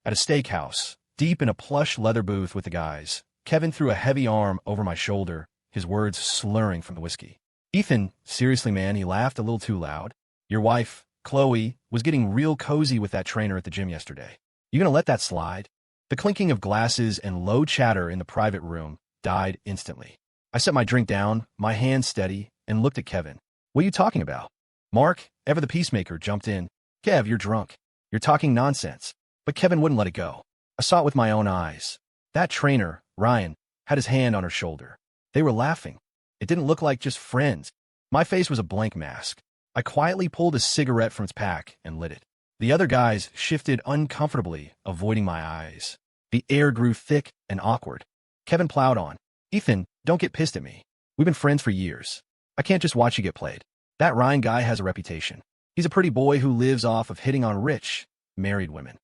At a steakhouse, deep in a plush leather booth with the guys, Kevin threw a heavy arm over my shoulder, his words slurring from the whiskey. Ethan, seriously man, he laughed a little too loud. Your wife, Chloe, was getting real cozy with that trainer at the gym yesterday. You gonna let that slide? The clinking of glasses and low chatter in the private room died instantly. I set my drink down, my hand steady, and looked at Kevin. What are you talking about? Mark, ever the peacemaker, jumped in. Kev, you're drunk. You're talking nonsense. But Kevin wouldn't let it go. I saw it with my own eyes. That trainer, Ryan, had his hand on her shoulder. They were laughing. It didn't look like just friends. My face was a blank mask. I quietly pulled a cigarette from its pack and lit it. The other guys shifted uncomfortably, avoiding my eyes. The air grew thick and awkward. Kevin plowed on. Ethan, don't get pissed at me. We've been friends for years. I can't just watch you get played. That Ryan guy has a reputation. He's a pretty boy who lives off of hitting on rich, married women.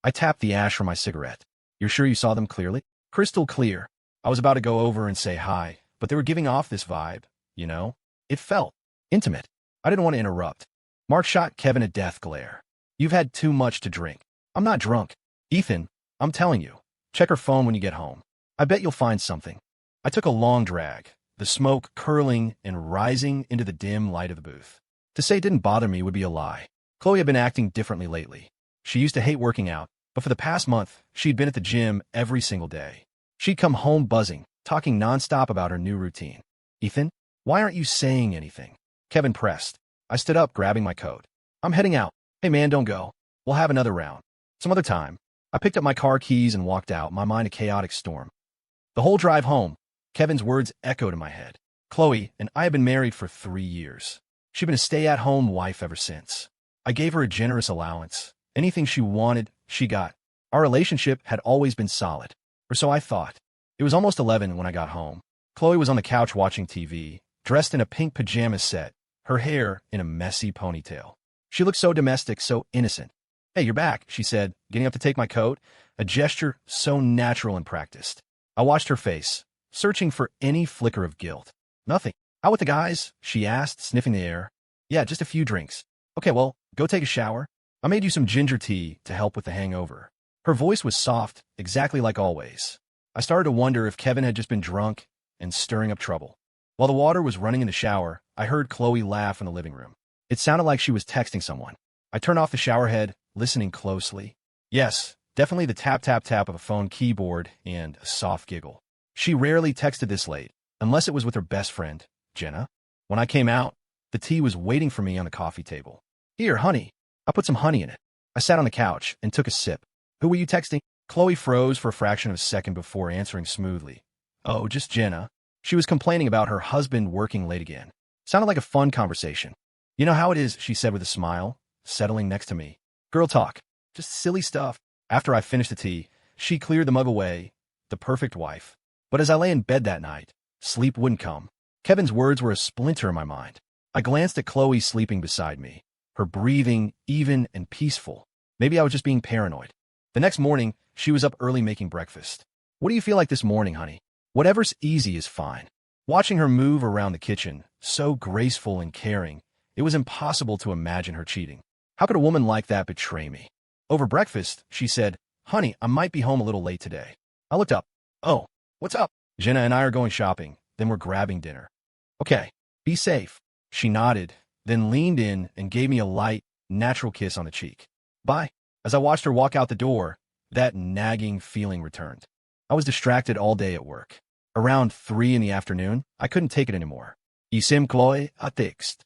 I tapped the ash from my cigarette. You're sure you saw them clearly? Crystal clear. I was about to go over and say hi, but they were giving off this vibe, you know? It felt intimate. I didn't want to interrupt. Mark shot Kevin a death glare. You've had too much to drink. I'm not drunk. Ethan, I'm telling you. Check her phone when you get home. I bet you'll find something. I took a long drag, the smoke curling and rising into the dim light of the booth. To say it didn't bother me would be a lie. Chloe had been acting differently lately. She used to hate working out, but for the past month, she'd been at the gym every single day. She'd come home buzzing, talking nonstop about her new routine. Ethan, why aren't you saying anything? Kevin pressed. I stood up, grabbing my coat. I'm heading out. Hey man, don't go. We'll have another round. Some other time. I picked up my car keys and walked out, my mind a chaotic storm. The whole drive home, Kevin's words echoed in my head. Chloe and I have been married for 3 years. She'd been a stay-at-home wife ever since. I gave her a generous allowance. Anything she wanted, she got. Our relationship had always been solid, or so I thought. It was almost 11 when I got home. Chloe was on the couch watching TV, dressed in a pink pajama set, her hair in a messy ponytail. She looked so domestic, so innocent. Hey, you're back, she said, getting up to take my coat, a gesture so natural and practiced. I watched her face, searching for any flicker of guilt. Nothing. Out with the guys? She asked, sniffing the air. Yeah, just a few drinks. Okay, well, go take a shower. I made you some ginger tea to help with the hangover. Her voice was soft, exactly like always. I started to wonder if Kevin had just been drunk and stirring up trouble. While the water was running in the shower, I heard Chloe laugh in the living room. It sounded like she was texting someone. I turned off the shower head, listening closely. Yes, definitely the tap-tap-tap of a phone keyboard and a soft giggle. She rarely texted this late, unless it was with her best friend, Jenna. When I came out, the tea was waiting for me on the coffee table. Here, honey. I put some honey in it. I sat on the couch and took a sip. Who were you texting? Chloe froze for a fraction of a second before answering smoothly. Oh, just Jenna. She was complaining about her husband working late again. Sounded like a fun conversation. You know how it is, she said with a smile, settling next to me. Girl talk. Just silly stuff. After I finished the tea, she cleared the mug away, the perfect wife. But as I lay in bed that night, sleep wouldn't come. Kevin's words were a splinter in my mind. I glanced at Chloe sleeping beside me, her breathing even and peaceful. Maybe I was just being paranoid. The next morning, she was up early making breakfast. What do you feel like this morning, honey? Whatever's easy is fine. Watching her move around the kitchen, so graceful and caring, it was impossible to imagine her cheating. How could a woman like that betray me? Over breakfast, she said, Honey, I might be home a little late today. I looked up. Oh, what's up? Jenna and I are going shopping, then we're grabbing dinner. Okay, be safe. She nodded, then leaned in and gave me a light, natural kiss on the cheek. Bye. As I watched her walk out the door, that nagging feeling returned. I was distracted all day at work. Around 3 in the afternoon, I couldn't take it anymore. Isim Chloe a text.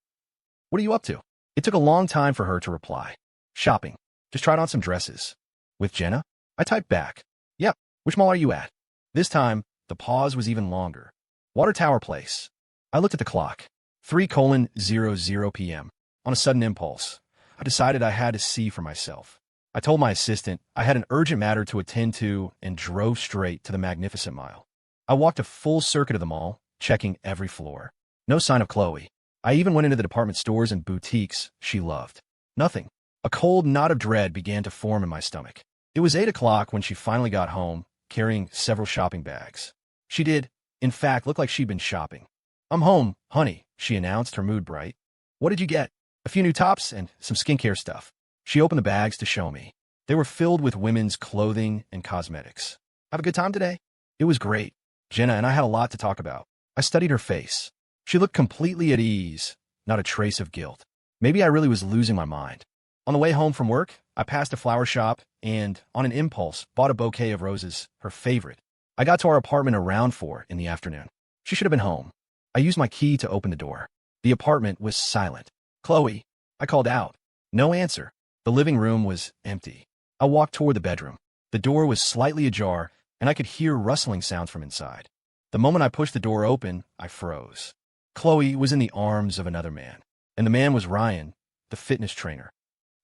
What are you up to? It took a long time for her to reply. Shopping. Just tried on some dresses. With Jenna? I typed back. Yep. Which mall are you at? This time, the pause was even longer. Water Tower Place. I looked at the clock. 3:00 p.m. On a sudden impulse, I decided I had to see for myself. I told my assistant I had an urgent matter to attend to and drove straight to the Magnificent Mile. I walked a full circuit of the mall, checking every floor. No sign of Chloe. I even went into the department stores and boutiques she loved. Nothing. A cold knot of dread began to form in my stomach. It was 8 o'clock when she finally got home, carrying several shopping bags. She did, in fact, look like she'd been shopping. I'm home, honey, she announced, her mood bright. What did you get? A few new tops and some skincare stuff. She opened the bags to show me. They were filled with women's clothing and cosmetics. Have a good time today? It was great. Jenna and I had a lot to talk about. I studied her face. She looked completely at ease, not a trace of guilt. Maybe I really was losing my mind. On the way home from work, I passed a flower shop and, on an impulse, bought a bouquet of roses, her favorite. I got to our apartment around 4 in the afternoon. She should have been home. I used my key to open the door. The apartment was silent. "Chloe," I called out. No answer. The living room was empty. I walked toward the bedroom. The door was slightly ajar, and I could hear rustling sounds from inside. The moment I pushed the door open, I froze. Chloe was in the arms of another man, and the man was Ryan, the fitness trainer.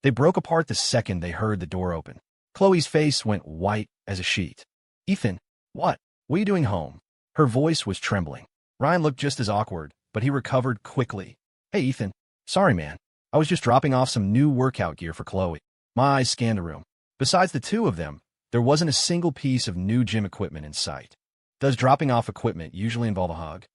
They broke apart the second they heard the door open. Chloe's face went white as a sheet. "Ethan, what are you doing home?" Her voice was trembling. Ryan looked just as awkward, but he recovered quickly. "Hey, Ethan. Sorry, man. I was just dropping off some new workout gear for Chloe." My eyes scanned the room. Besides the two of them, there wasn't a single piece of new gym equipment in sight. Does dropping off equipment usually involve a hug?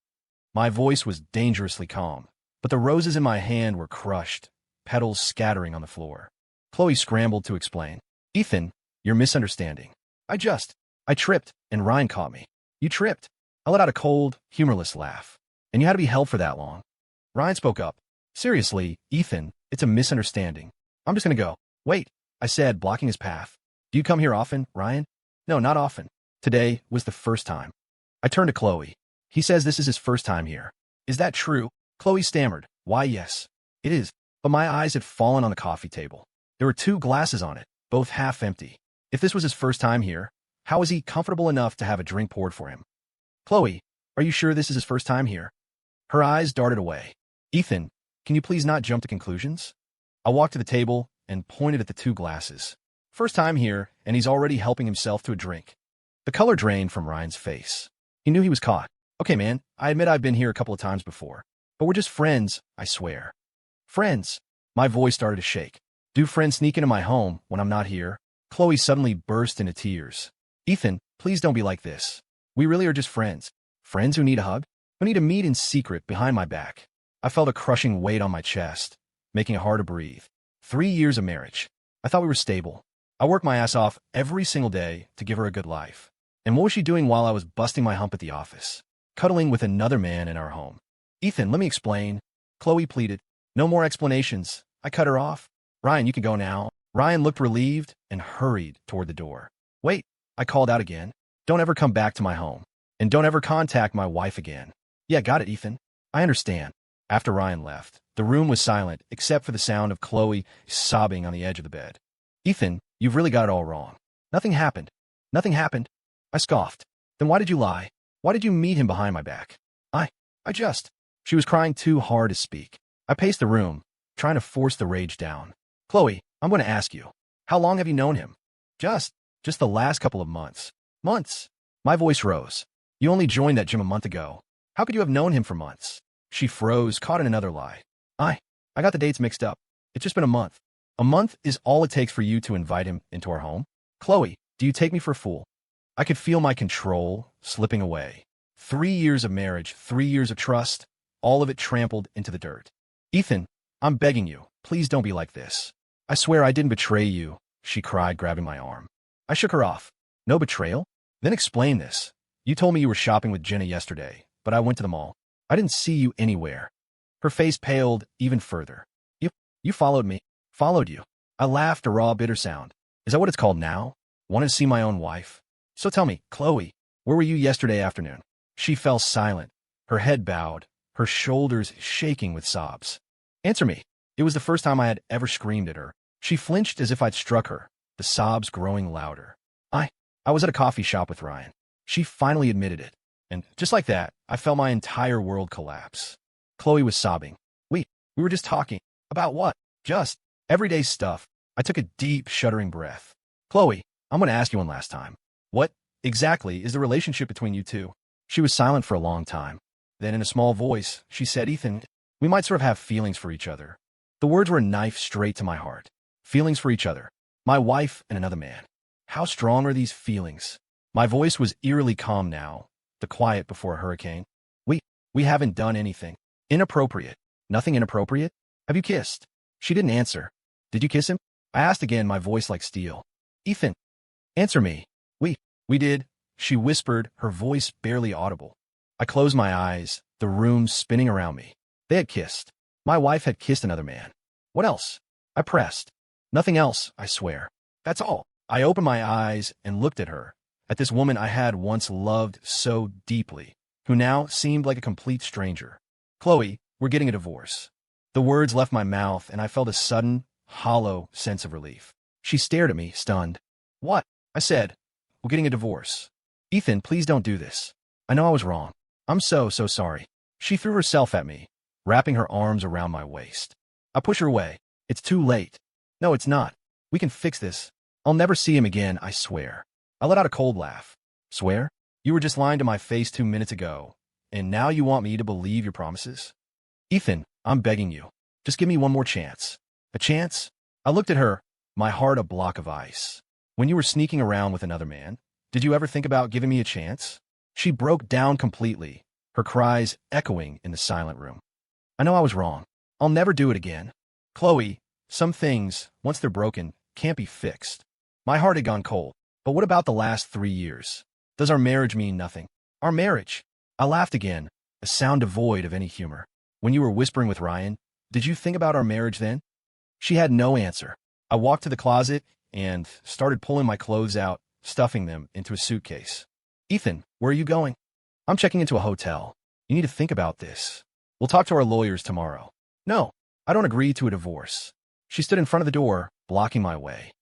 My voice was dangerously calm, but the roses in my hand were crushed, petals scattering on the floor. Chloe scrambled to explain. "Ethan, you're misunderstanding. I tripped, and Ryan caught me." "You tripped?" I let out a cold, humorless laugh. "And you had to be held for that long?" Ryan spoke up. "Seriously, Ethan, it's a misunderstanding. I'm just gonna go." "Wait," I said, blocking his path. "Do you come here often, Ryan?" "No, not often. Today was the first time." I turned to Chloe. "He says this is his first time here. Is that true?" Chloe stammered. "Why, yes, it is." But my eyes had fallen on the coffee table. There were 2 glasses on it, both half empty. If this was his first time here, how was he comfortable enough to have a drink poured for him? "Chloe, are you sure this is his first time here?" Her eyes darted away. "Ethan, can you please not jump to conclusions?" I walked to the table and pointed at the 2 glasses. "First time here, and he's already helping himself to a drink." The color drained from Ryan's face. He knew he was caught. "Okay, man, I admit I've been here a couple of times before. But we're just friends, I swear." "Friends?" My voice started to shake. "Do friends sneak into my home when I'm not here?" Chloe suddenly burst into tears. "Ethan, please don't be like this. We really are just friends. Friends who need a hug? Who need to meet in secret behind my back?" I felt a crushing weight on my chest, making it hard to breathe. 3 years of marriage. I thought we were stable. I worked my ass off every single day to give her a good life. And what was she doing while I was busting my hump at the office? Cuddling with another man in our home. "Ethan, let me explain." Chloe pleaded. "No more explanations." I cut her off. "Ryan, you can go now." Ryan looked relieved and hurried toward the door. "Wait," I called out again. "Don't ever come back to my home. And don't ever contact my wife again." "Yeah, got it, Ethan. I understand." After Ryan left, the room was silent except for the sound of Chloe sobbing on the edge of the bed. "Ethan, you've really got it all wrong. Nothing happened." "Nothing happened?" I scoffed. "Then why did you lie? Why did you meet him behind my back?" I just... She was crying too hard to speak. I paced the room, trying to force the rage down. "Chloe, I'm going to ask you. How long have you known him?" Just the last couple of months." "Months?" My voice rose. "You only joined that gym a month ago. How could you have known him for months?" She froze, caught in another lie. I got the dates mixed up. It's just been a month." "A month is all it takes for you to invite him into our home? Chloe, do you take me for a fool?" I could feel my control slipping away. 3 years of marriage, 3 years of trust, all of it trampled into the dirt. "Ethan, I'm begging you, please don't be like this." "I swear I didn't betray you," she cried, grabbing my arm. I shook her off. "No betrayal? Then explain this. You told me you were shopping with Jenna yesterday, but I went to the mall. I didn't see you anywhere." Her face paled even further. You followed me." "Followed you?" I laughed, a raw, bitter sound. "Is that what it's called now? Want to see my own wife? So tell me, Chloe, where were you yesterday afternoon?" She fell silent, her head bowed, her shoulders shaking with sobs. "Answer me." It was the first time I had ever screamed at her. She flinched as if I'd struck her, the sobs growing louder. I was at a coffee shop with Ryan." She finally admitted it. And just like that, I felt my entire world collapse. Chloe was sobbing. We were just talking." "About what?" "Just everyday stuff." I took a deep, shuddering breath. "Chloe, I'm going to ask you one last time. What exactly is the relationship between you two?" She was silent for a long time. Then in a small voice, she said, "Ethan, we might sort of have feelings for each other." The words were a knife straight to my heart. Feelings for each other. My wife and another man. How strong are these feelings? My voice was eerily calm now, the quiet before a hurricane. We haven't done anything inappropriate." "Nothing inappropriate? Have you kissed?" She didn't answer. "Did you kiss him?" I asked again, my voice like steel. Ethan, answer me. We did, she whispered, her voice barely audible. I closed my eyes, the room spinning around me. They had kissed. My wife had kissed another man. What else? I pressed. Nothing else, I swear. That's all. I opened my eyes and looked at her, at this woman I had once loved so deeply, who now seemed like a complete stranger. Chloe, we're getting a divorce. The words left my mouth and I felt a sudden, hollow sense of relief. She stared at me, stunned. What? I said. We're getting a divorce. Ethan, please don't do this. I know I was wrong. I'm so sorry. She threw herself at me, wrapping her arms around my waist. I pushed her away. It's too late. No, it's not. We can fix this. I'll never see him again, I swear. I let out a cold laugh. Swear? You were just lying to my face 2 minutes ago, and now you want me to believe your promises? Ethan, I'm begging you. Just give me one more chance. A chance? I looked at her, my heart a block of ice. When you were sneaking around with another man, did you ever think about giving me a chance? She broke down completely, her cries echoing in the silent room. I know I was wrong. I'll never do it again. Chloe, some things, once they're broken, can't be fixed. My heart had gone cold. But what about the last 3 years? Does our marriage mean nothing? Our marriage? I laughed again, a sound devoid of any humor. When you were whispering with Ryan, did you think about our marriage then? She had no answer. I walked to the closet and started pulling my clothes out, stuffing them into a suitcase. Ethan, where are you going? I'm checking into a hotel. You need to think about this. We'll talk to our lawyers tomorrow. No, I don't agree to a divorce. She stood in front of the door, blocking my way.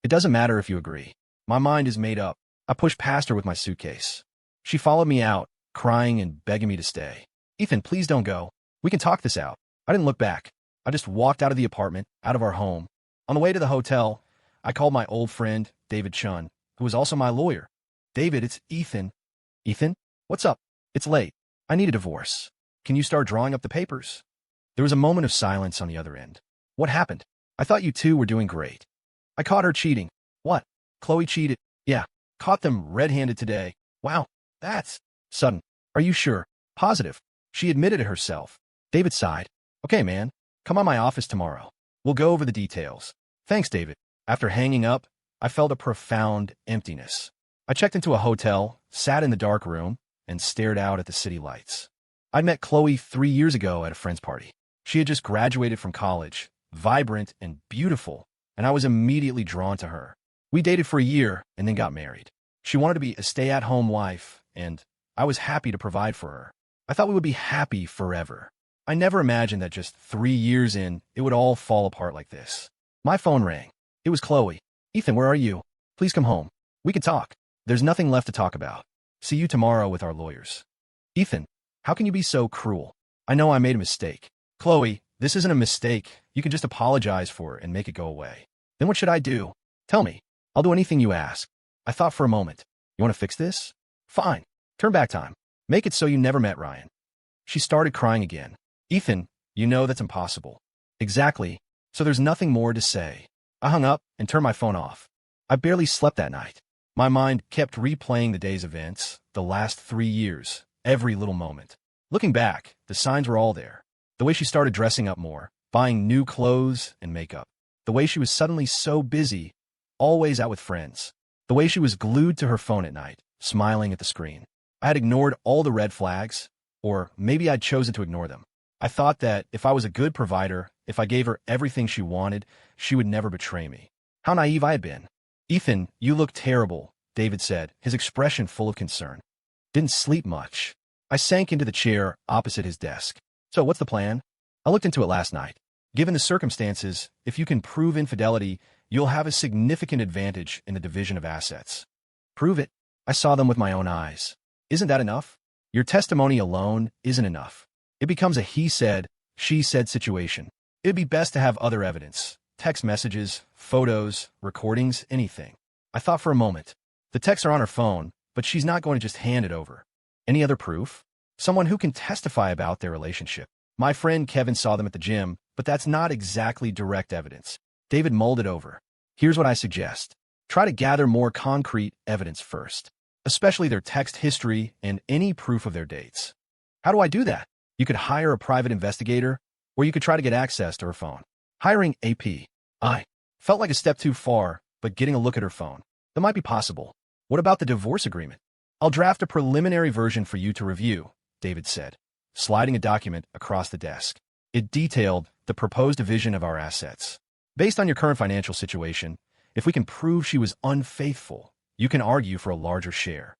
It doesn't matter if you agree. My mind is made up. I pushed past her with my suitcase. She followed me out, crying and begging me to stay. Ethan, please don't go. We can talk this out. I didn't look back. I just walked out of the apartment, out of our home. On the way to the hotel, I called my old friend, David Chun, who was also my lawyer. David, it's Ethan. Ethan? What's up? It's late. I need a divorce. Can you start drawing up the papers? There was a moment of silence on the other end. What happened? I thought you two were doing great. I caught her cheating. What? Chloe cheated? Yeah. Caught them red-handed today. Wow. That's sudden. Are you sure? Positive. She admitted it herself. David sighed. Okay, man. Come on my office tomorrow. We'll go over the details. Thanks, David. After hanging up, I felt a profound emptiness. I checked into a hotel, sat in the dark room, and stared out at the city lights. I'd met Chloe 3 years ago at a friend's party. She had just graduated from college, vibrant and beautiful, and I was immediately drawn to her. We dated for a year and then got married. She wanted to be a stay-at-home wife, and I was happy to provide for her. I thought we would be happy forever. I never imagined that just 3 years in, it would all fall apart like this. My phone rang. It was Chloe. Ethan, where are you? Please come home. We can talk. There's nothing left to talk about. See you tomorrow with our lawyers. Ethan, how can you be so cruel? I know I made a mistake. Chloe, this isn't a mistake. You can just apologize for it and make it go away. Then what should I do? Tell me. I'll do anything you ask. I thought for a moment. You want to fix this? Fine. Turn back time. Make it so you never met Ryan. She started crying again. Ethan, you know that's impossible. Exactly. So there's nothing more to say. I hung up and turned my phone off. I barely slept that night. My mind kept replaying the day's events, the last 3 years, every little moment. Looking back, the signs were all there. The way she started dressing up more, buying new clothes and makeup. The way she was suddenly so busy, always out with friends. The way she was glued to her phone at night, smiling at the screen. I had ignored all the red flags, or maybe I'd chosen to ignore them. I thought that if I was a good provider, if I gave her everything she wanted, she would never betray me. How naive I had been. Ethan, you look terrible, David said, his expression full of concern. Didn't sleep much. I sank into the chair opposite his desk. So what's the plan? I looked into it last night. Given the circumstances, if you can prove infidelity, you'll have a significant advantage in the division of assets. Prove it. I saw them with my own eyes. Isn't that enough? Your testimony alone isn't enough. It becomes a he said, she said situation. It'd be best to have other evidence. Text messages, photos, recordings, anything. I thought for a moment. The texts are on her phone, but she's not going to just hand it over. Any other proof? Someone who can testify about their relationship. My friend Kevin saw them at the gym, but that's not exactly direct evidence. David mulled it over. Here's what I suggest. Try to gather more concrete evidence first, especially their text history and any proof of their dates. How do I do that? You could hire a private investigator, or you could try to get access to her phone. Hiring AP. I felt like a step too far, but getting a look at her phone. That might be possible. What about the divorce agreement? I'll draft a preliminary version for you to review, David said, sliding a document across the desk. It detailed the proposed division of our assets. Based on your current financial situation, if we can prove she was unfaithful, you can argue for a larger share.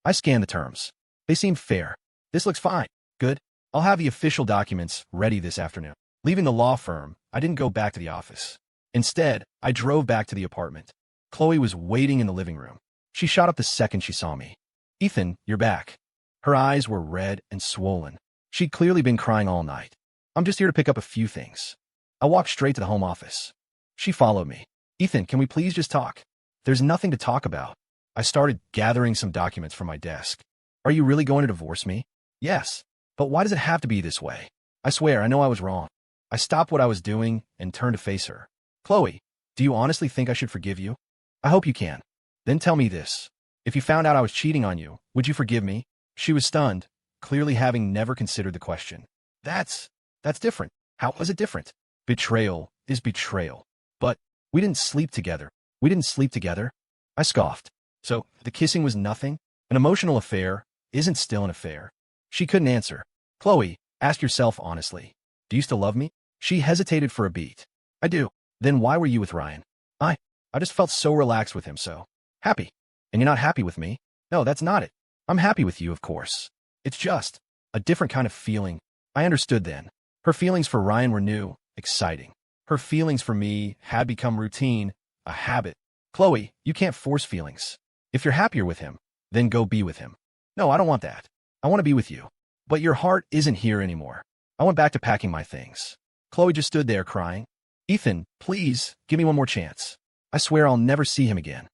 I scanned the terms. They seem fair. This looks fine. Good. I'll have the official documents ready this afternoon. Leaving the law firm, I didn't go back to the office. Instead, I drove back to the apartment. Chloe was waiting in the living room. She shot up the second she saw me. Ethan, you're back. Her eyes were red and swollen. She'd clearly been crying all night. I'm just here to pick up a few things. I walked straight to the home office. She followed me. Ethan, can we please just talk? There's nothing to talk about. I started gathering some documents from my desk. Are you really going to divorce me? Yes. But why does it have to be this way? I swear, I know I was wrong. I stopped what I was doing and turned to face her. Chloe, do you honestly think I should forgive you? I hope you can. Then tell me this. If you found out I was cheating on you, would you forgive me? She was stunned, clearly having never considered the question. That's different. How was it different? Betrayal is betrayal. But we didn't sleep together. We didn't sleep together? I scoffed. So the kissing was nothing? An emotional affair isn't still an affair. She couldn't answer. Chloe, ask yourself honestly. Do you still love me? She hesitated for a beat. I do. Then why were you with Ryan? I just felt so relaxed with him, so happy. And you're not happy with me? No, that's not it. I'm happy with you, of course. It's just a different kind of feeling. I understood then. Her feelings for Ryan were new, exciting. Her feelings for me had become routine, a habit. Chloe, you can't force feelings. If you're happier with him, then go be with him. No, I don't want that. I want to be with you. But your heart isn't here anymore. I went back to packing my things. Chloe just stood there crying. Ethan, please, give me one more chance. I swear I'll never see him again.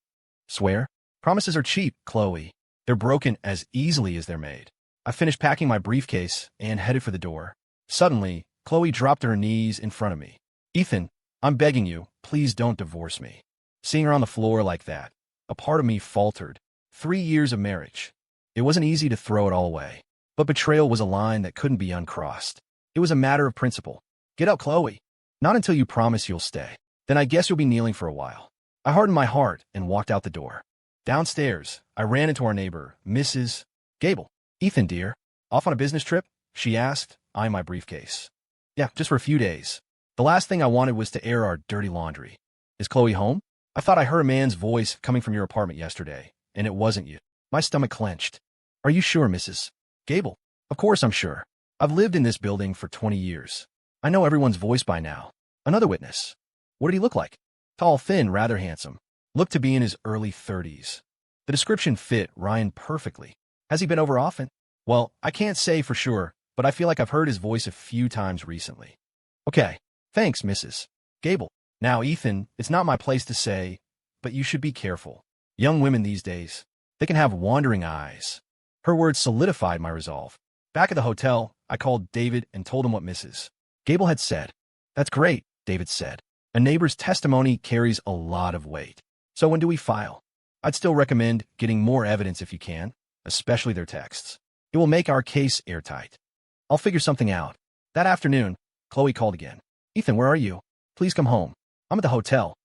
Swear? Promises are cheap, Chloe. They're broken as easily as they're made. I finished packing my briefcase and headed for the door. Suddenly, Chloe dropped to her knees in front of me. Ethan, I'm begging you, please don't divorce me. Seeing her on the floor like that, a part of me faltered. 3 years of marriage. It wasn't easy to throw it all away. But betrayal was a line that couldn't be uncrossed. It was a matter of principle. Get out, Chloe. Not until you promise you'll stay. Then I guess you'll be kneeling for a while. I hardened my heart and walked out the door. Downstairs, I ran into our neighbor, Mrs. Gable. Ethan, dear, off on a business trip? She asked, eyeing my briefcase. Yeah, just for a few days. The last thing I wanted was to air our dirty laundry. Is Chloe home? I thought I heard a man's voice coming from your apartment yesterday, and it wasn't you. My stomach clenched. Are you sure, Mrs. Gable? Of course I'm sure. I've lived in this building for 20 years. I know everyone's voice by now. Another witness. What did he look like? Tall, thin, rather handsome. Looked to be in his early 30s. The description fit Ryan perfectly. Has he been over often? Well, I can't say for sure, but I feel like I've heard his voice a few times recently. Okay, thanks, Mrs. Gable. Now, Ethan, it's not my place to say, but you should be careful. Young women these days, they can have wandering eyes. Her words solidified my resolve. Back at the hotel, I called David and told him what Mrs. Gable had said. That's great, David said. A neighbor's testimony carries a lot of weight. So when do we file? I'd still recommend getting more evidence if you can, especially their texts. It will make our case airtight. I'll figure something out. That afternoon, Chloe called again. Ethan, where are you? Please come home. I'm at the hotel.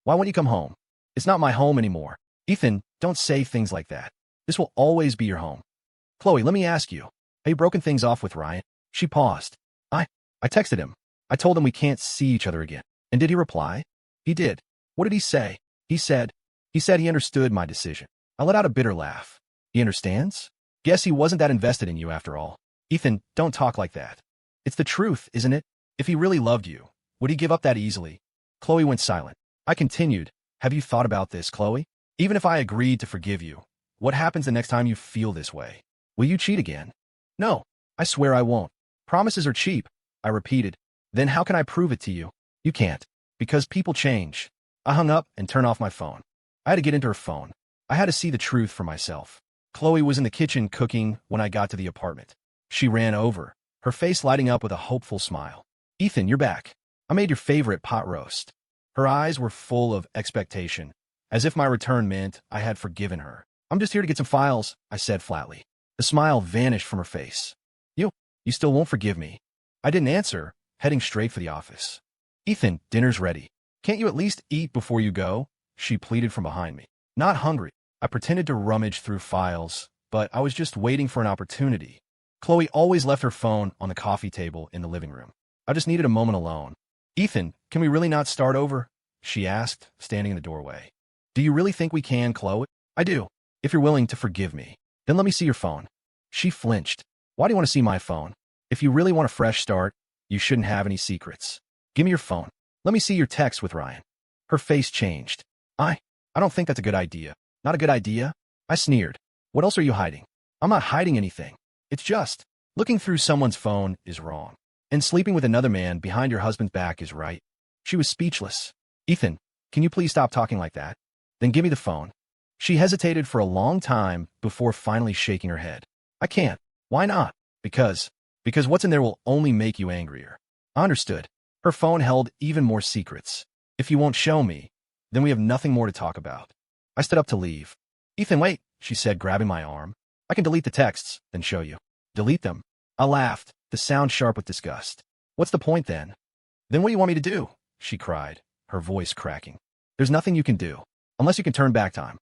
Why won't you come home? It's not my home anymore. Ethan, don't say things like that. This will always be your home. Chloe, let me ask you. Have you broken things off with Ryan? She paused. I texted him. I told him we can't see each other again. And did he reply? He did. What did he say? He said he understood my decision. I let out a bitter laugh. He understands? Guess he wasn't that invested in you after all. Ethan, don't talk like that. It's the truth, isn't it? If he really loved you, would he give up that easily? Chloe went silent. I continued. Have you thought about this, Chloe? Even if I agreed to forgive you, what happens the next time you feel this way? Will you cheat again? No, I swear I won't. Promises are cheap, I repeated. Then how can I prove it to you? You can't. Because people change. I hung up and turned off my phone. I had to get into her phone. I had to see the truth for myself. Chloe was in the kitchen cooking when I got to the apartment. She ran over, her face lighting up with a hopeful smile. Ethan, you're back. I made your favorite pot roast. Her eyes were full of expectation, as if my return meant I had forgiven her. I'm just here to get some files, I said flatly. The smile vanished from her face. You still won't forgive me. I didn't answer, heading straight for the office. Ethan, dinner's ready. Can't you at least eat before you go? she pleaded from behind me. Not hungry. I pretended to rummage through files, but I was just waiting for an opportunity. Chloe always left her phone on the coffee table in the living room. I just needed a moment alone. Ethan, can we really not start over? She asked, standing in the doorway. Do you really think we can, Chloe? I do. If you're willing to forgive me, then let me see your phone. She flinched. Why do you want to see my phone? If you really want a fresh start, you shouldn't have any secrets. Give me your phone. Let me see your text with Ryan. Her face changed. I don't think that's a good idea. Not a good idea? I sneered. What else are you hiding? I'm not hiding anything. It's just, looking through someone's phone is wrong. And sleeping with another man behind your husband's back is right. She was speechless. Ethan, can you please stop talking like that? Then give me the phone. She hesitated for a long time before finally shaking her head. I can't. Why not? Because what's in there will only make you angrier. I understood. Her phone held even more secrets. If you won't show me, then we have nothing more to talk about. I stood up to leave. Ethan, wait, she said, grabbing my arm. I can delete the texts, then show you. Delete them. I laughed, the sound sharp with disgust. What's the point then? Then what do you want me to do? She cried, her voice cracking. There's nothing you can do, unless you can turn back time.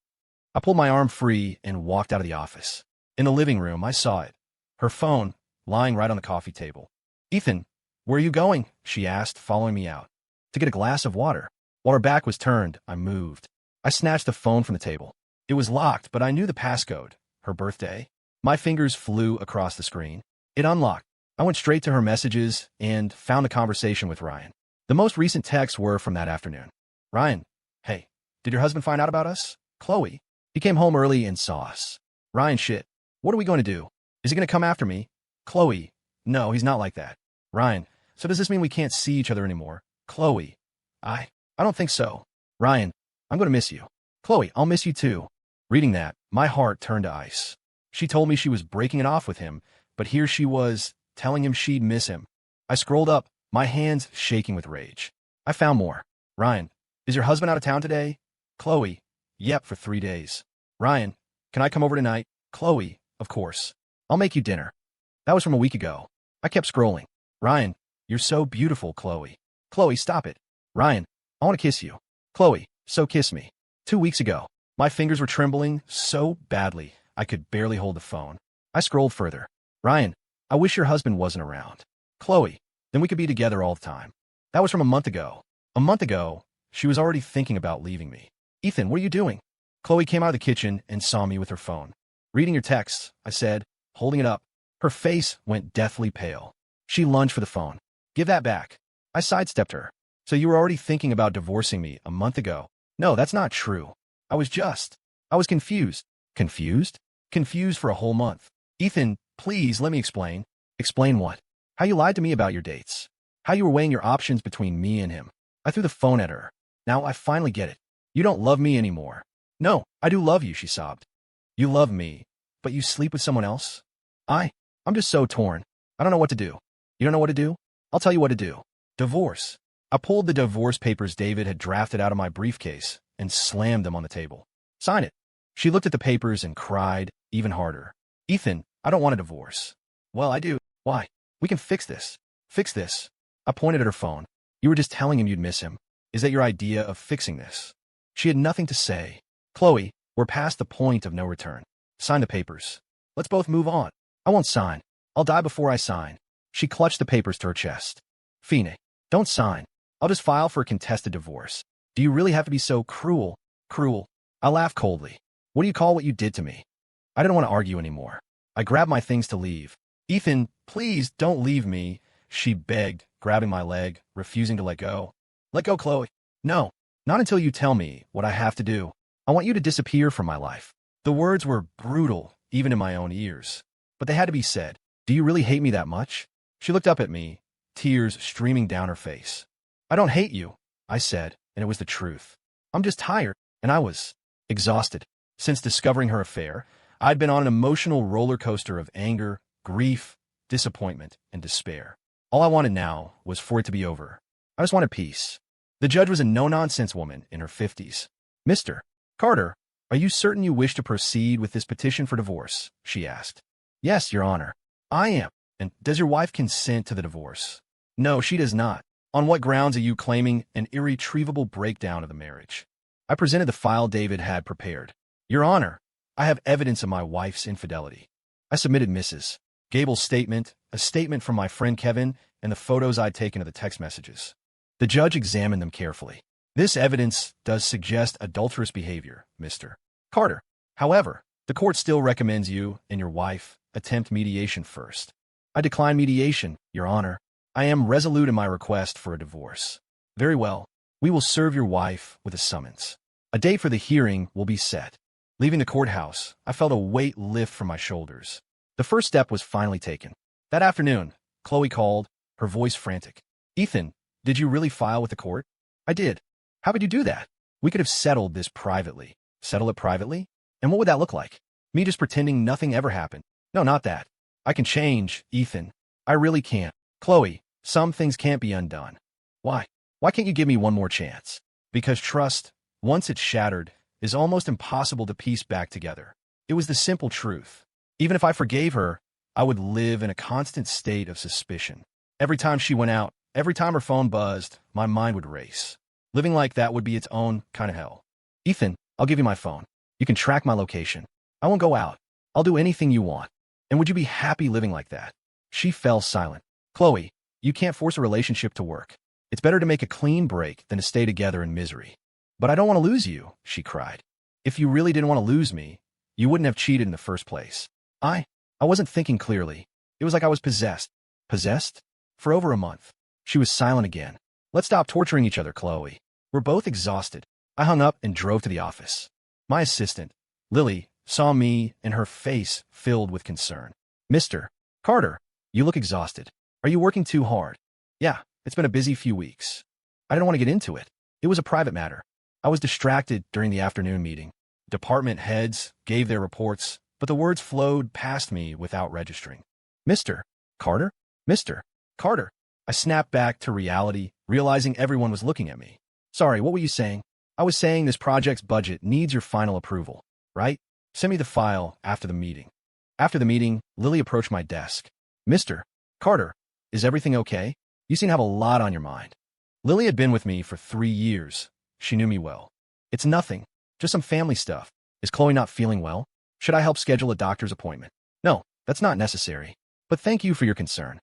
I pulled my arm free and walked out of the office. In the living room, I saw it. Her phone, lying right on the coffee table. Ethan, where are you going? She asked, following me out. To get a glass of water. While her back was turned, I moved. I snatched the phone from the table. It was locked, but I knew the passcode. Her birthday. My fingers flew across the screen. It unlocked. I went straight to her messages and found the conversation with Ryan. The most recent texts were from that afternoon. Ryan, hey, did your husband find out about us? Chloe. He came home early and saw us. Ryan, shit. What are we going to do? Is he going to come after me? Chloe. No, he's not like that. Ryan. So does this mean we can't see each other anymore? Chloe. I don't think so. Ryan. I'm going to miss you. Chloe, I'll miss you too. Reading that, my heart turned to ice. She told me she was breaking it off with him, but here she was, telling him she'd miss him. I scrolled up, my hands shaking with rage. I found more. Ryan, is your husband out of town today? Chloe, yep, for 3 days. Ryan, can I come over tonight? Chloe, of course. I'll make you dinner. That was from a week ago. I kept scrolling. Ryan, you're so beautiful, Chloe. Chloe, stop it. Ryan, I want to kiss you. Chloe, so kiss me. 2 weeks ago. My fingers were trembling so badly, I could barely hold the phone. I scrolled further. Ryan, I wish your husband wasn't around. Chloe, then we could be together all the time. That was from a month ago. A month ago, she was already thinking about leaving me. Ethan, what are you doing? Chloe came out of the kitchen and saw me with her phone. Reading your texts, I said, holding it up. Her face went deathly pale. She lunged for the phone. Give that back. I sidestepped her. So you were already thinking about divorcing me a month ago? No, that's not true. I was confused. Confused? Confused for a whole month. Ethan, please let me explain. Explain what? How you lied to me about your dates. How you were weighing your options between me and him. I threw the phone at her. Now I finally get it. You don't love me anymore. No, I do love you, she sobbed. You love me, but you sleep with someone else? I'm just so torn. I don't know what to do. You don't know what to do? I'll tell you what to do. Divorce. I pulled the divorce papers David had drafted out of my briefcase and slammed them on the table. Sign it. She looked at the papers and cried even harder. Ethan, I don't want a divorce. Well, I do. Why? We can fix this. Fix this. I pointed at her phone. You were just telling him you'd miss him. Is that your idea of fixing this? She had nothing to say. Chloe, we're past the point of no return. Sign the papers. Let's both move on. I won't sign. I'll die before I sign. She clutched the papers to her chest. Fine, don't sign. I'll just file for a contested divorce. Do you really have to be so cruel? Cruel. I laughed coldly. What do you call what you did to me? I didn't want to argue anymore. I grabbed my things to leave. Ethan, please don't leave me, she begged, grabbing my leg, refusing to let go. Let go, Chloe. No, not until you tell me what I have to do. I want you to disappear from my life. The words were brutal, even in my own ears. But they had to be said. Do you really hate me that much? She looked up at me, tears streaming down her face. I don't hate you, I said, and it was the truth. I'm just tired, and I was exhausted. Since discovering her affair, I'd been on an emotional roller coaster of anger, grief, disappointment, and despair. All I wanted now was for it to be over. I just wanted peace. The judge was a no-nonsense woman in her 50s. Mr. Carter, are you certain you wish to proceed with this petition for divorce? She asked. Yes, Your Honor. I am. And does your wife consent to the divorce? No, she does not. On what grounds are you claiming an irretrievable breakdown of the marriage? I presented the file David had prepared. Your Honor, I have evidence of my wife's infidelity. I submitted Mrs. Gable's statement, a statement from my friend Kevin, and the photos I'd taken of the text messages. The judge examined them carefully. This evidence does suggest adulterous behavior, Mr. Carter. However, the court still recommends you and your wife attempt mediation first. I decline mediation, Your Honor. I am resolute in my request for a divorce. Very well. We will serve your wife with a summons. A date for the hearing will be set. Leaving the courthouse, I felt a weight lift from my shoulders. The first step was finally taken. That afternoon, Chloe called, her voice frantic. Ethan, did you really file with the court? I did. How could you do that? We could have settled this privately. Settle it privately? And what would that look like? Me just pretending nothing ever happened? No, not that. I can change, Ethan. I really can't. Chloe, some things can't be undone. Why? Why can't you give me one more chance? Because trust, once it's shattered, is almost impossible to piece back together. It was the simple truth. Even if I forgave her, I would live in a constant state of suspicion. Every time she went out, every time her phone buzzed, my mind would race. Living like that would be its own kind of hell. Ethan, I'll give you my phone. You can track my location. I won't go out. I'll do anything you want. And would you be happy living like that? She fell silent. Chloe, you can't force a relationship to work. It's better to make a clean break than to stay together in misery. But I don't want to lose you, she cried. If you really didn't want to lose me, you wouldn't have cheated in the first place. I wasn't thinking clearly. It was like I was possessed. Possessed? For over a month. She was silent again. Let's stop torturing each other, Chloe. We're both exhausted. I hung up and drove to the office. My assistant, Lily, saw me and her face filled with concern. Mr. Carter, you look exhausted. Are you working too hard? Yeah, it's been a busy few weeks. I didn't want to get into it. It was a private matter. I was distracted during the afternoon meeting. Department heads gave their reports, but the words flowed past me without registering. Mr. Carter? Mr. Carter. I snapped back to reality, realizing everyone was looking at me. Sorry, what were you saying? I was saying this project's budget needs your final approval, right? Send me the file after the meeting. After the meeting, Lily approached my desk. Mr. Carter, is everything okay? You seem to have a lot on your mind. Lily had been with me for 3 years. She knew me well. It's nothing, just some family stuff. Is Chloe not feeling well? Should I help schedule a doctor's appointment? No, that's not necessary. But thank you for your concern.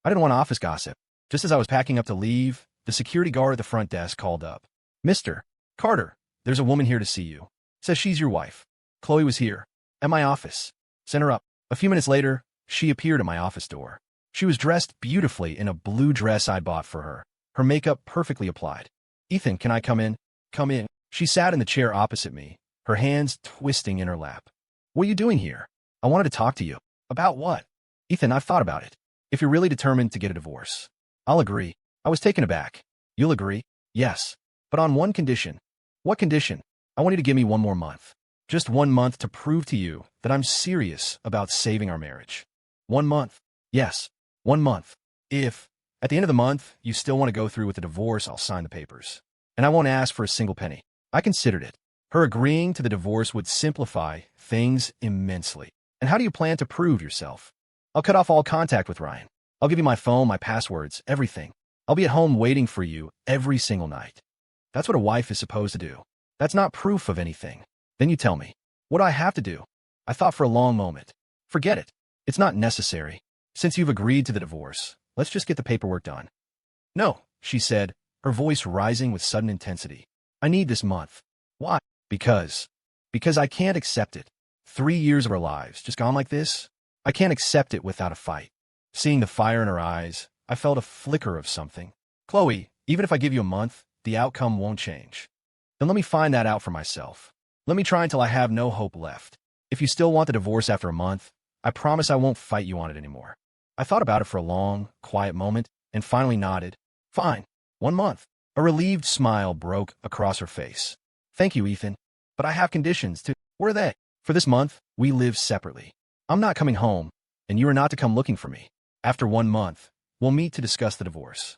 I didn't want office gossip. Just as I was packing up to leave, the security guard at the front desk called up. Mr. Carter, there's a woman here to see you. Says she's your wife. Chloe was here, at my office. Send her up. A few minutes later, she appeared at my office door. She was dressed beautifully in a blue dress I bought for her, her makeup perfectly applied. Ethan, can I come in? Come in. She sat in the chair opposite me, her hands twisting in her lap. What are you doing here? I wanted to talk to you. About what? Ethan, I've thought about it. If you're really determined to get a divorce, I'll agree. I was taken aback. You'll agree? Yes. But on one condition. What condition? I want you to give me 1 more month. Just 1 month to prove to you that I'm serious about saving our marriage. 1 month. Yes. 1 month. If, at the end of the month, you still want to go through with the divorce, I'll sign the papers. And I won't ask for a single penny. I considered it. Her agreeing to the divorce would simplify things immensely. And how do you plan to prove yourself? I'll cut off all contact with Ryan. I'll give you my phone, my passwords, everything. I'll be at home waiting for you every single night. That's what a wife is supposed to do. That's not proof of anything. Then you tell me. What do I have to do? I thought for a long moment. Forget it. It's not necessary. Since you've agreed to the divorce, let's just get the paperwork done. No, she said, her voice rising with sudden intensity. I need this month. Why? Because I can't accept it. 3 years of our lives just gone like this. I can't accept it without a fight. Seeing the fire in her eyes, I felt a flicker of something. Chloe, even if I give you a month, the outcome won't change. Then let me find that out for myself. Let me try until I have no hope left. If you still want the divorce after a month, I promise I won't fight you on it anymore. I thought about it for a long, quiet moment and finally nodded. Fine. 1 month. A relieved smile broke across her face. Thank you, Ethan. But I have conditions too. What are they? For this month, we live separately. I'm not coming home, and you are not to come looking for me. After 1 month, we'll meet to discuss the divorce.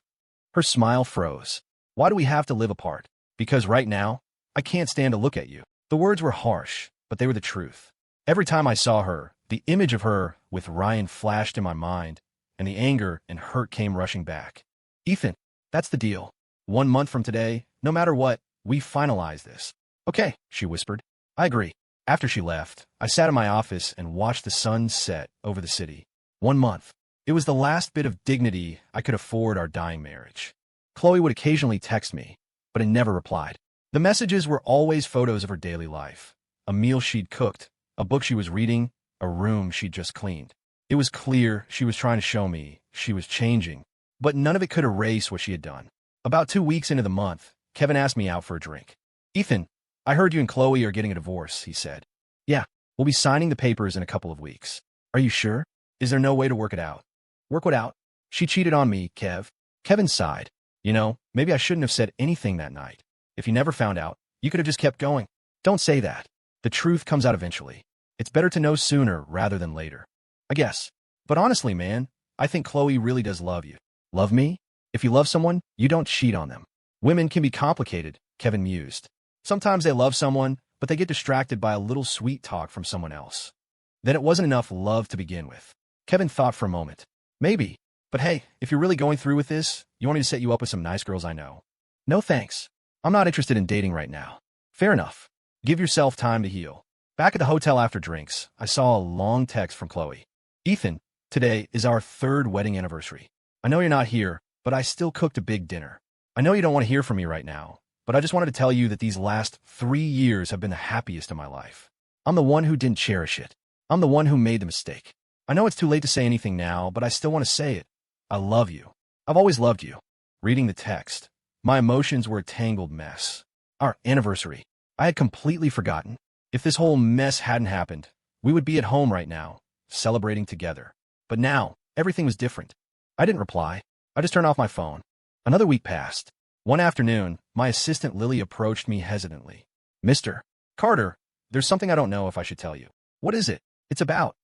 Her smile froze. Why do we have to live apart? Because right now, I can't stand to look at you. The words were harsh, but they were the truth. Every time I saw her, the image of her with Ryan flashed in my mind, and the anger and hurt came rushing back. Ethan, that's the deal. 1 month from today, no matter what, we finalize this. Okay, she whispered. I agree. After she left, I sat in my office and watched the sun set over the city. 1 month. It was the last bit of dignity I could afford our dying marriage. Chloe would occasionally text me, but I never replied. The messages were always photos of her daily life. A meal she'd cooked, a book she was reading, a room she'd just cleaned. It was clear she was trying to show me she was changing, but none of it could erase what she had done. About 2 weeks into the month, Kevin asked me out for a drink. Ethan, I heard you and Chloe are getting a divorce, he said. Yeah, we'll be signing the papers in a couple of weeks. Are you sure? Is there no way to work it out? Work what out? She cheated on me, Kev. Kevin sighed. You know, maybe I shouldn't have said anything that night. If you never found out, you could have just kept going. Don't say that. The truth comes out eventually. It's better to know sooner rather than later. I guess. But honestly, man, I think Chloe really does love you. Love me? If you love someone, you don't cheat on them. Women can be complicated, Kevin mused. Sometimes they love someone, but they get distracted by a little sweet talk from someone else. Then it wasn't enough love to begin with. Kevin thought for a moment. Maybe. But hey, if you're really going through with this, you want me to set you up with some nice girls I know? No thanks. I'm not interested in dating right now. Fair enough. Give yourself time to heal. Back at the hotel after drinks, I saw a long text from Chloe. Ethan, today is our 3rd wedding anniversary. I know you're not here, but I still cooked a big dinner. I know you don't want to hear from me right now, but I just wanted to tell you that these last 3 years have been the happiest of my life. I'm the one who didn't cherish it. I'm the one who made the mistake. I know it's too late to say anything now, but I still want to say it. I love you. I've always loved you. Reading the text, my emotions were a tangled mess. Our anniversary. I had completely forgotten. If this whole mess hadn't happened, we would be at home right now, celebrating together. But now, everything was different. I didn't reply. I just turned off my phone. Another week passed. One afternoon, my assistant Lily approached me hesitantly. Mr. Carter, there's something I don't know if I should tell you. What is it? It's about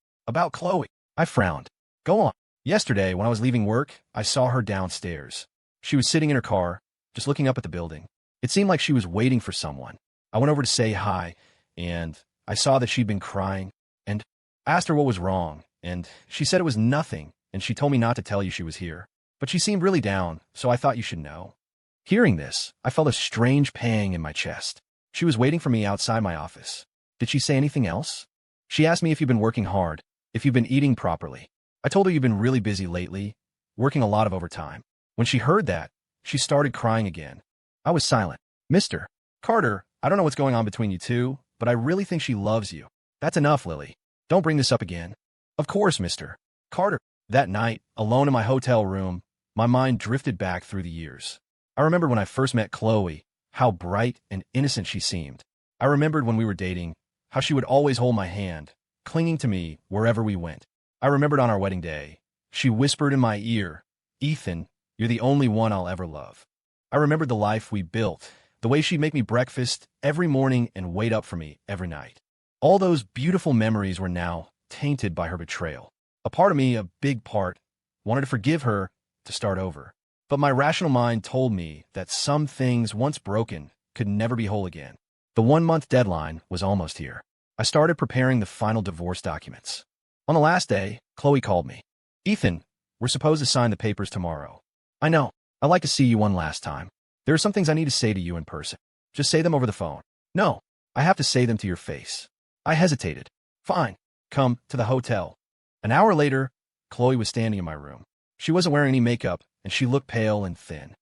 Chloe. I frowned. Go on. Yesterday, when I was leaving work, I saw her downstairs. She was sitting in her car, just looking up at the building. It seemed like she was waiting for someone. I went over to say hi, and I saw that she'd been crying, and I asked her what was wrong, and she said it was nothing, and she told me not to tell you she was here. But she seemed really down, so I thought you should know. Hearing this, I felt a strange pang in my chest. She was waiting for me outside my office. Did she say anything else? She asked me if you've been working hard, if you've been eating properly. I told her you've been really busy lately, working a lot of overtime. When she heard that, she started crying again. I was silent. Mr. Carter, I don't know what's going on between you two, but I really think she loves you. That's enough, Lily. Don't bring this up again. Of course, Mr. Carter. That night, alone in my hotel room, my mind drifted back through the years. I remembered when I first met Chloe, how bright and innocent she seemed. I remembered when we were dating, how she would always hold my hand, clinging to me wherever we went. I remembered on our wedding day, she whispered in my ear, Ethan, you're the only one I'll ever love. I remembered the life we built, the way she'd make me breakfast every morning and wait up for me every night. All those beautiful memories were now tainted by her betrayal. A part of me, a big part, wanted to forgive her, to start over. But my rational mind told me that some things, once broken, could never be whole again. The 1-month deadline was almost here. I started preparing the final divorce documents. On the last day, Chloe called me. Ethan, we're supposed to sign the papers tomorrow. I know. I'd like to see you one last time. There are some things I need to say to you in person. Just say them over the phone. No, I have to say them to your face. I hesitated. Fine. Come to the hotel. An hour later, Chloe was standing in my room. She wasn't wearing any makeup, and she looked pale and thin.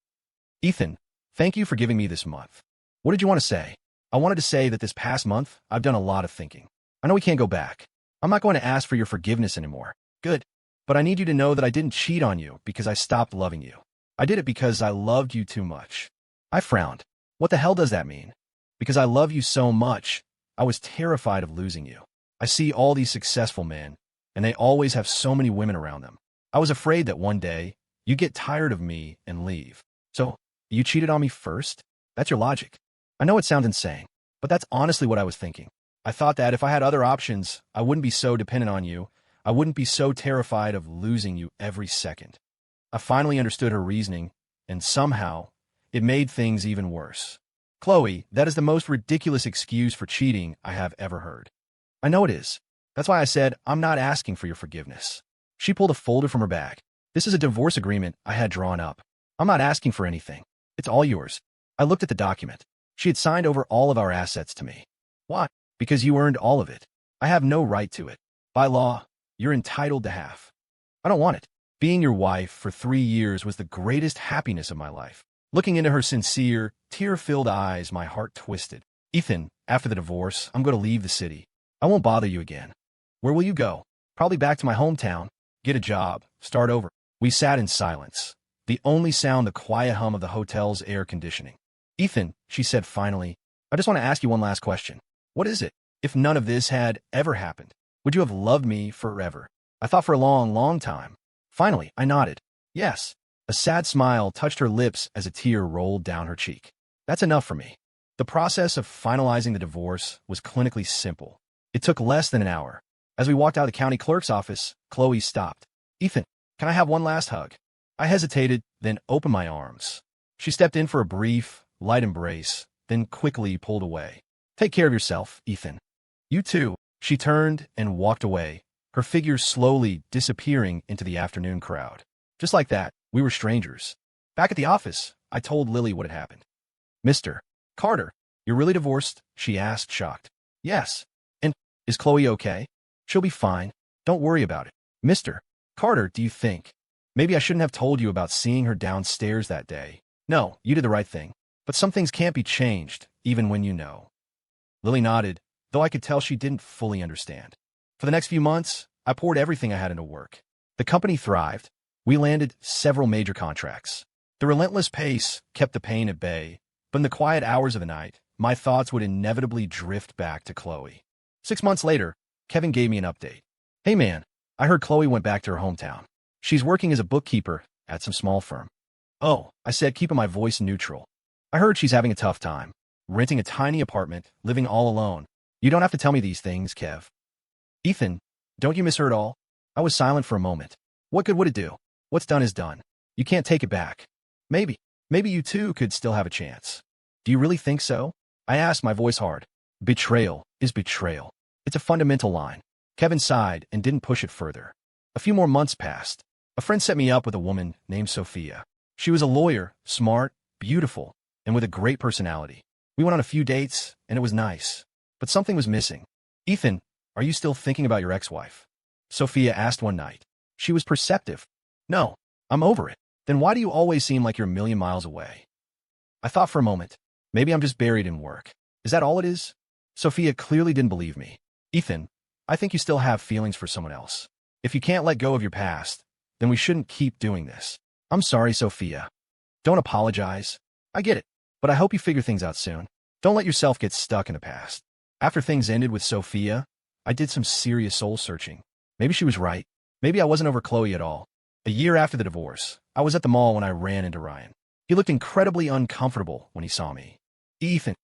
Ethan, thank you for giving me this month. What did you want to say? I wanted to say that this past month, I've done a lot of thinking. I know we can't go back. I'm not going to ask for your forgiveness anymore. Good. But I need you to know that I didn't cheat on you because I stopped loving you. I did it because I loved you too much. I frowned. What the hell does that mean? Because I love you so much, I was terrified of losing you. I see all these successful men, and they always have so many women around them. I was afraid that one day, you get tired of me and leave. So, you cheated on me first? That's your logic. I know it sounds insane, but that's honestly what I was thinking. I thought that if I had other options, I wouldn't be so dependent on you. I wouldn't be so terrified of losing you every second. I finally understood her reasoning, and somehow, it made things even worse. Chloe, that is the most ridiculous excuse for cheating I have ever heard. I know it is. That's why I said, I'm not asking for your forgiveness. She pulled a folder from her bag. This is a divorce agreement I had drawn up. I'm not asking for anything. It's all yours. I looked at the document. She had signed over all of our assets to me. Why? Because you earned all of it. I have no right to it. By law, you're entitled to half. I don't want it. Being your wife for 3 years was the greatest happiness of my life. Looking into her sincere, tear-filled eyes, my heart twisted. Ethan, after the divorce, I'm going to leave the city. I won't bother you again. Where will you go? Probably back to my hometown. Get a job. Start over. We sat in silence. The only sound the quiet hum of the hotel's air conditioning. Ethan, she said finally, I just want to ask you one last question. What is it? If none of this had ever happened, would you have loved me forever? I thought for a long, long time. Finally, I nodded. Yes. A sad smile touched her lips as a tear rolled down her cheek. That's enough for me. The process of finalizing the divorce was clinically simple. It took less than an hour. As we walked out of the county clerk's office, Chloe stopped. Ethan, can I have one last hug? I hesitated, then opened my arms. She stepped in for a brief, light embrace, then quickly pulled away. Take care of yourself, Ethan. You too. She turned and walked away, her figure slowly disappearing into the afternoon crowd. Just like that, we were strangers. Back at the office, I told Lily what had happened. Mr. Carter, you're really divorced? She asked, shocked. Yes. And is Chloe okay? She'll be fine. Don't worry about it. Mr. Carter, do you think? Maybe I shouldn't have told you about seeing her downstairs that day. No, you did the right thing. But some things can't be changed, even when you know. Lily nodded, though I could tell she didn't fully understand. For the next few months, I poured everything I had into work. The company thrived. We landed several major contracts. The relentless pace kept the pain at bay, but in the quiet hours of the night, my thoughts would inevitably drift back to Chloe. 6 months later, Kevin gave me an update. Hey man, I heard Chloe went back to her hometown. She's working as a bookkeeper at some small firm. Oh, I said, keeping my voice neutral. I heard she's having a tough time, renting a tiny apartment, living all alone. You don't have to tell me these things, Kev. Ethan, don't you miss her at all? I was silent for a moment. What good would it do? What's done is done. You can't take it back. Maybe you too could still have a chance. Do you really think so? I asked, my voice hard. Betrayal is betrayal. It's a fundamental line. Kevin sighed and didn't push it further. A few more months passed. A friend set me up with a woman named Sophia. She was a lawyer, smart, beautiful, and with a great personality. We went on a few dates, and it was nice. But something was missing. Ethan, are you still thinking about your ex-wife? Sophia asked one night. She was perceptive. No, I'm over it. Then why do you always seem like you're a million miles away? I thought for a moment. Maybe I'm just buried in work. Is that all it is? Sophia clearly didn't believe me. Ethan, I think you still have feelings for someone else. If you can't let go of your past, then we shouldn't keep doing this. I'm sorry, Sophia. Don't apologize. I get it, but I hope you figure things out soon. Don't let yourself get stuck in the past. After things ended with Sophia, I did some serious soul searching. Maybe she was right. Maybe I wasn't over Chloe at all. A year after the divorce, I was at the mall when I ran into Ryan. He looked incredibly uncomfortable when he saw me. Ethan.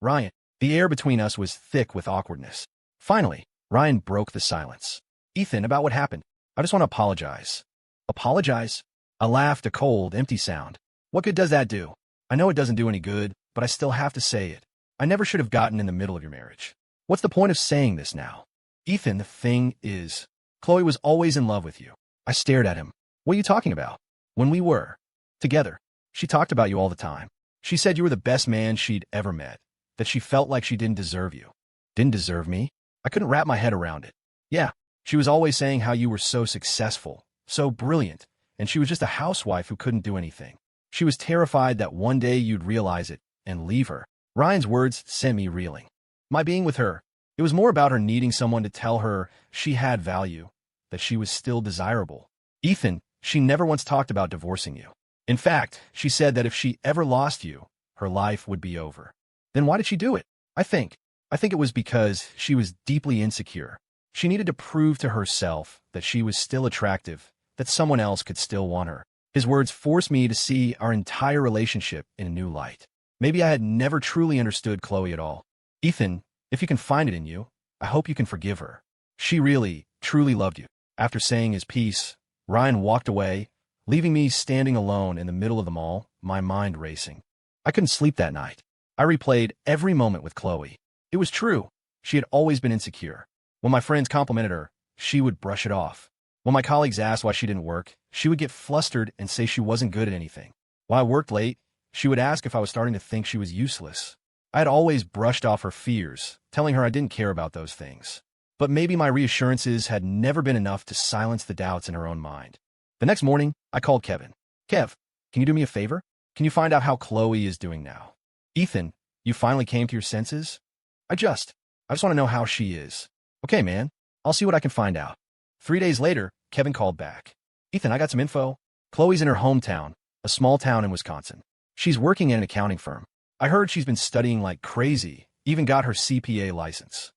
Ryan. The air between us was thick with awkwardness. Finally, Ryan broke the silence. Ethan, about what happened. I just want to apologize. Apologize? I laughed, a cold, empty sound. What good does that do? I know it doesn't do any good, but I still have to say it. I never should have gotten in the middle of your marriage. What's the point of saying this now? Ethan, the thing is, Chloe was always in love with you. I stared at him. What are you talking about? When we were together, she talked about you all the time. She said you were the best man she'd ever met, that she felt like she didn't deserve you. Didn't deserve me? I couldn't wrap my head around it. Yeah, she was always saying how you were so successful, so brilliant, and she was just a housewife who couldn't do anything. She was terrified that one day you'd realize it and leave her. Ryan's words sent me reeling. My being with her, it was more about her needing someone to tell her she had value, that she was still desirable. Ethan, she never once talked about divorcing you. In fact, she said that if she ever lost you, her life would be over. Then why did she do it? I think it was because she was deeply insecure. She needed to prove to herself that she was still attractive, that someone else could still want her. His words forced me to see our entire relationship in a new light. Maybe I had never truly understood Chloe at all. Ethan, if you can find it in you, I hope you can forgive her. She really, truly loved you. After saying his piece, Ryan walked away, leaving me standing alone in the middle of the mall, my mind racing. I couldn't sleep that night. I replayed every moment with Chloe. It was true. She had always been insecure. When my friends complimented her, she would brush it off. When my colleagues asked why she didn't work, she would get flustered and say she wasn't good at anything. While I worked late, she would ask if I was starting to think she was useless. I had always brushed off her fears, telling her I didn't care about those things. But maybe my reassurances had never been enough to silence the doubts in her own mind. The next morning, I called Kevin. Kev, can you do me a favor? Can you find out how Chloe is doing now? Ethan, you finally came to your senses? I just want to know how she is. Okay, man. I'll see what I can find out. 3 days later, Kevin called back. Ethan, I got some info. Chloe's in her hometown, a small town in Wisconsin. She's working in an accounting firm. I heard she's been studying like crazy, even got her CPA license.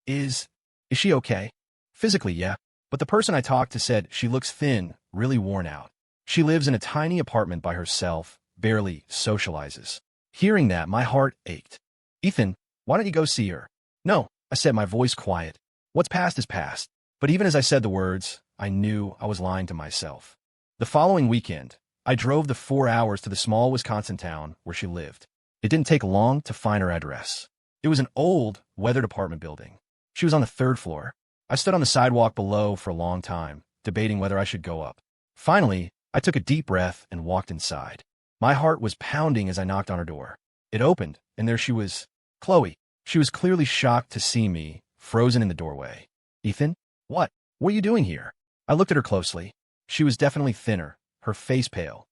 Is she okay? Physically, yeah. But the person I talked to said she looks thin, really worn out. She lives in a tiny apartment by herself, barely socializes. Hearing that, my heart ached. Ethan, why don't you go see her? No, I said, my voice quiet. What's past is past. But even as I said the words, I knew I was lying to myself. The following weekend, I drove the 4 hours to the small Wisconsin town where she lived. It didn't take long to find her address. It was an old, weathered apartment building. She was on the 3rd floor. I stood on the sidewalk below for a long time, debating whether I should go up. Finally, I took a deep breath and walked inside. My heart was pounding as I knocked on her door. It opened, and there she was, Chloe. She was clearly shocked to see me, frozen in the doorway. Ethan? What are you doing here? I looked at her closely. She was definitely thinner, her face pale.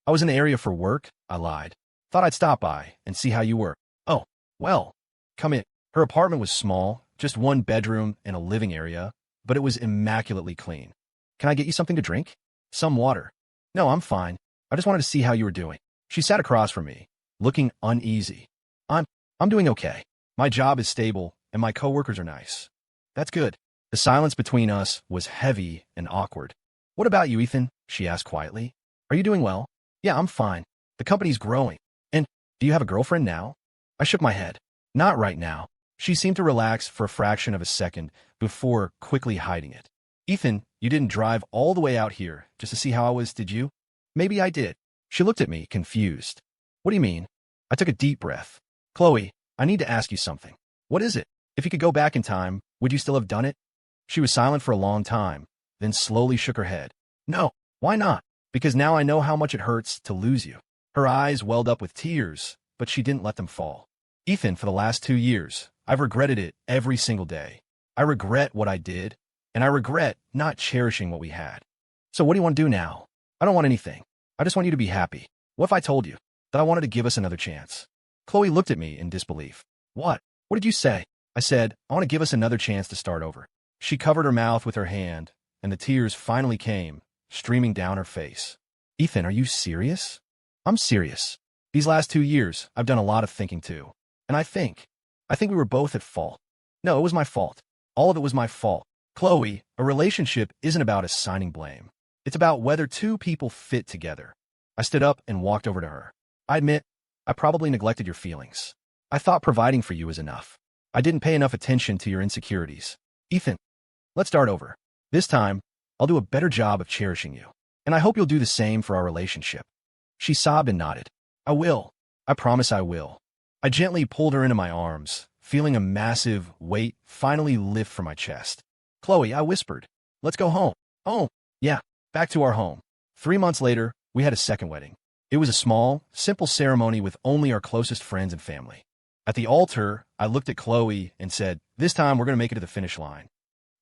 I was in the area for work, I lied. Thought I'd stop by and see how you were. Oh, well, come in. Her apartment was small, just 1 bedroom and a living area, but it was immaculately clean. Can I get you something to drink? Some water. No, I'm fine. I just wanted to see how you were doing. She sat across from me, looking uneasy. I'm doing okay. My job is stable, and my coworkers are nice. That's good. The silence between us was heavy and awkward. What about you, Ethan? She asked quietly. Are you doing well? Yeah, I'm fine. The company's growing. And do you have a girlfriend now? I shook my head. Not right now. She seemed to relax for a fraction of a second before quickly hiding it. Ethan, you didn't drive all the way out here just to see how I was, did you? Maybe I did. She looked at me, confused. What do you mean? I took a deep breath. Chloe, I need to ask you something. What is it? If you could go back in time, would you still have done it? She was silent for a long time, then slowly shook her head. No, why not? Because now I know how much it hurts to lose you. Her eyes welled up with tears, but she didn't let them fall. Ethan, for the last 2 years, I've regretted it every single day. I regret what I did, and I regret not cherishing what we had. So what do you want to do now? I don't want anything. I just want you to be happy. What if I told you that I wanted to give us another chance? Chloe looked at me in disbelief. What? What did you say? I said, I want to give us another chance to start over. She covered her mouth with her hand, and the tears finally came, streaming down her face. Ethan, are you serious? I'm serious. These last 2 years, I've done a lot of thinking too. And I think we were both at fault. No, it was my fault. All of it was my fault. Chloe, a relationship isn't about assigning blame. It's about whether 2 people fit together. I stood up and walked over to her. I admit, I probably neglected your feelings. I thought providing for you was enough. I didn't pay enough attention to your insecurities. Ethan, let's start over. This time, I'll do a better job of cherishing you. And I hope you'll do the same for our relationship. She sobbed and nodded. I will. I promise I will. I gently pulled her into my arms, feeling a massive weight finally lift from my chest. Chloe, I whispered, let's go home. Oh, yeah, back to our home. 3 months later, we had a second wedding. It was a small, simple ceremony with only our closest friends and family. At the altar, I looked at Chloe and said, this time we're going to make it to the finish line.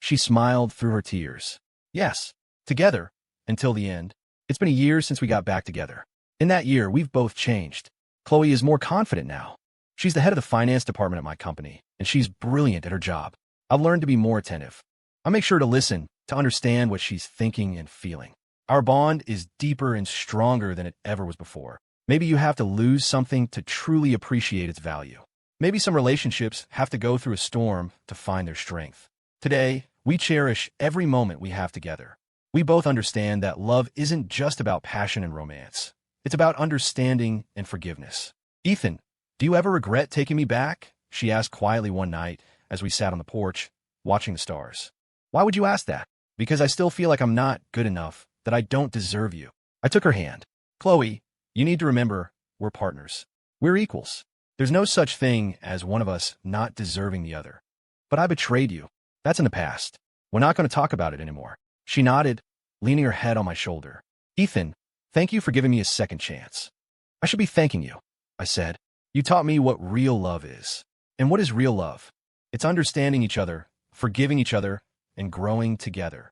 She smiled through her tears. Yes, together, until the end. It's been a year since we got back together. In that year, we've both changed. Chloe is more confident now. She's the head of the finance department at my company, and she's brilliant at her job. I've learned to be more attentive. I make sure to listen, to understand what she's thinking and feeling. Our bond is deeper and stronger than it ever was before. Maybe you have to lose something to truly appreciate its value. Maybe some relationships have to go through a storm to find their strength. Today, we cherish every moment we have together. We both understand that love isn't just about passion and romance. It's about understanding and forgiveness. Ethan, do you ever regret taking me back? She asked quietly one night as we sat on the porch, watching the stars. Why would you ask that? Because I still feel like I'm not good enough, that I don't deserve you. I took her hand. Chloe, you need to remember, we're partners. We're equals. There's no such thing as one of us not deserving the other. But I betrayed you. That's in the past. We're not going to talk about it anymore. She nodded, leaning her head on my shoulder. Ethan, thank you for giving me a second chance. I should be thanking you, I said. You taught me what real love is. And what is real love? It's understanding each other, forgiving each other, and growing together.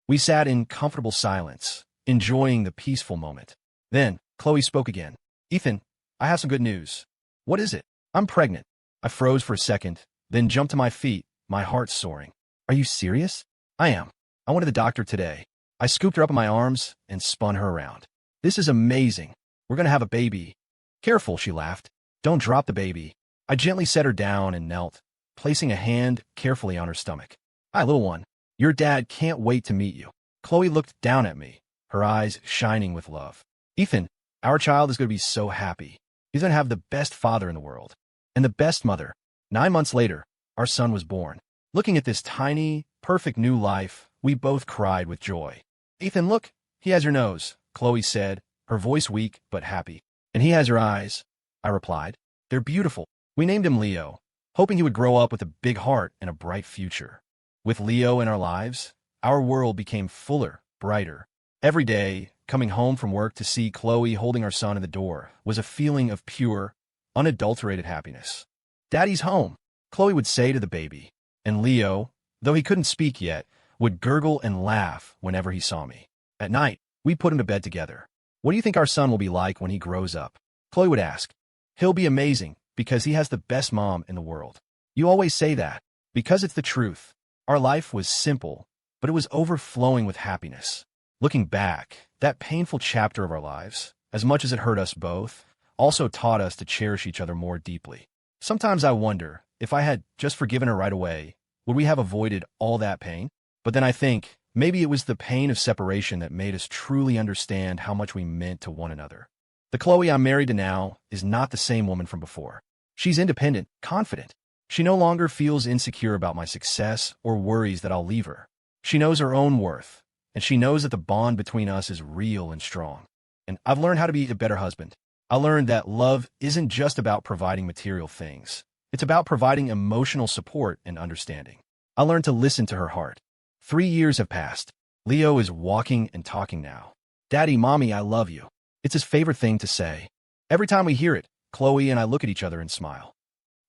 We sat in comfortable silence, enjoying the peaceful moment. Then, Chloe spoke again. Ethan, I have some good news. What is it? I'm pregnant. I froze for a second, then jumped to my feet, my heart soaring. Are you serious? I am. I went to the doctor today. I scooped her up in my arms and spun her around. This is amazing. We're going to have a baby. Careful, she laughed. Don't drop the baby. I gently set her down and knelt, placing a hand carefully on her stomach. Hi, little one. Your dad can't wait to meet you. Chloe looked down at me, her eyes shining with love. Ethan, our child is going to be so happy. He's going to have the best father in the world. And the best mother. 9 months later, our son was born. Looking at this tiny, perfect new life, we both cried with joy. Ethan, look, he has your nose, Chloe said, her voice weak but happy. And he has your eyes, I replied. They're beautiful. We named him Leo, hoping he would grow up with a big heart and a bright future. With Leo in our lives, our world became fuller, brighter. Every day, coming home from work to see Chloe holding our son at the door was a feeling of pure, unadulterated happiness. Daddy's home, Chloe would say to the baby, and Leo, though he couldn't speak yet, would gurgle and laugh whenever he saw me. At night, we put him to bed together. What do you think our son will be like when he grows up? Chloe would ask. He'll be amazing because he has the best mom in the world. You always say that, because it's the truth. Our life was simple, but it was overflowing with happiness. Looking back, that painful chapter of our lives, as much as it hurt us both, also taught us to cherish each other more deeply. Sometimes I wonder, if I had just forgiven her right away, would we have avoided all that pain? But then I think, maybe it was the pain of separation that made us truly understand how much we meant to one another. The Chloe I'm married to now is not the same woman from before. She's independent, confident. She no longer feels insecure about my success or worries that I'll leave her. She knows her own worth, and she knows that the bond between us is real and strong. And I've learned how to be a better husband. I learned that love isn't just about providing material things. It's about providing emotional support and understanding. I learned to listen to her heart. 3 years have passed. Leo is walking and talking now. Daddy, Mommy, I love you. It's his favorite thing to say. Every time we hear it, Chloe and I look at each other and smile.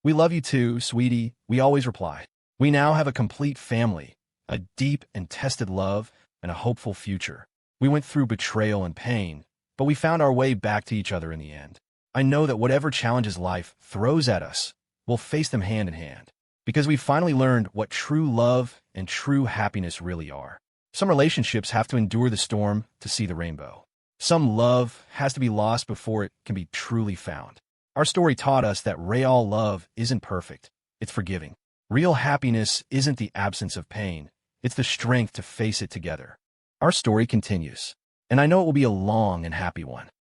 We love you too, sweetie, we always reply. We now have a complete family, a deep and tested love, and a hopeful future. We went through betrayal and pain, but we found our way back to each other in the end. I know that whatever challenges life throws at us, we'll face them hand in hand, because we finally learned what true love and true happiness really are. Some relationships have to endure the storm to see the rainbow. Some love has to be lost before it can be truly found. Our story taught us that real love isn't perfect, it's forgiving. Real happiness isn't the absence of pain, it's the strength to face it together. Our story continues, and I know it will be a long and happy one.